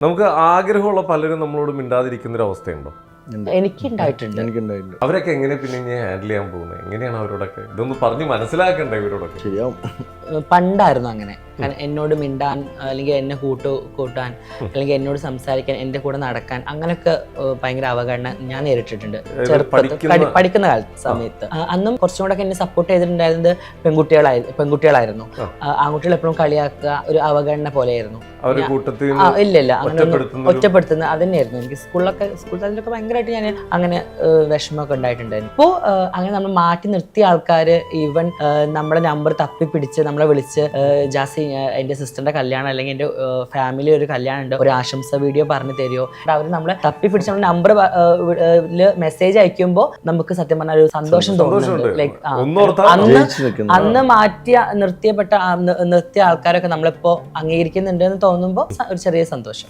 നമുക്ക് ആഗ്രഹമുള്ള പലരും നമ്മളോട് മിണ്ടാതിരിക്കുന്ന ഒരു അവസ്ഥയുണ്ടോ? എനിക്ക് ഉണ്ടായിട്ടുണ്ട്. അവരൊക്കെ എങ്ങനെ പിന്നെ ഹാൻഡിൽ ചെയ്യാൻ പോകുന്നത്? എങ്ങനെയാണ് അവരോടൊക്കെ ഇതൊന്ന് പറഞ്ഞ് മനസ്സിലാക്കണ്ടേ ഇവരോടൊക്കെ? ശരിയാവും. പണ്ടായിരുന്നു അങ്ങനെ. കാരണം എന്നോട് മിണ്ടാൻ അല്ലെങ്കിൽ എന്നെ കൂട്ടാൻ അല്ലെങ്കിൽ എന്നോട് സംസാരിക്കാൻ എൻ്റെ കൂടെ നടക്കാൻ അങ്ങനെയൊക്കെ ഭയങ്കര അവഗണന ഞാൻ നേരിട്ടിട്ടുണ്ട് പഠിക്കുന്ന സമയത്ത്. അന്നും കുറച്ചും കൂടെ എന്നെ സപ്പോർട്ട് ചെയ്തിട്ടുണ്ടായിരുന്നത് പെൺകുട്ടികളായിരുന്നു. ആൺകുട്ടികൾ എപ്പോഴും കളിയാക്കുക ഒരു അവഗണന പോലെയായിരുന്നു. ഇല്ല അങ്ങനെ ഒറ്റപ്പെടുത്തുന്ന അതന്നെയായിരുന്നു. എനിക്ക് സ്കൂൾ തലത്തിലൊക്കെ ഭയങ്കരമായിട്ട് ഞാൻ അങ്ങനെ വിഷമമൊക്കെ ഉണ്ടായിട്ടുണ്ടായിരുന്നു. ഇപ്പോൾ അങ്ങനെ നമ്മൾ മാറ്റി നിർത്തിയ ആൾക്കാർ ഈവൻ നമ്മുടെ നമ്പർ തപ്പിപ്പിടിച്ച് നമ്മളെ വിളിച്ച് ജാസി എൻ്റെ സിസ്റ്ററിന്റെ കല്യാണം അല്ലെങ്കിൽ എൻ്റെ ഫാമിലി ഒരു കല്യാണം ഉണ്ട്, ഒരു ആശംസ വീഡിയോ പറഞ്ഞു തരുമോ, അവർ നമ്മളെ തപ്പിപ്പിടിച്ച് നമ്മുടെ നമ്പർ മെസ്സേജ് അയക്കുമ്പോൾ നമുക്ക് സത്യം പറഞ്ഞ ഒരു സന്തോഷം തോന്നുന്നുണ്ട്. ലൈക്ക് അന്ന് നിർത്തിയ ആൾക്കാരൊക്കെ നമ്മളിപ്പോ അംഗീകരിക്കുന്നുണ്ട് എന്ന് തോന്നുമ്പോൾ ഒരു ചെറിയ സന്തോഷം.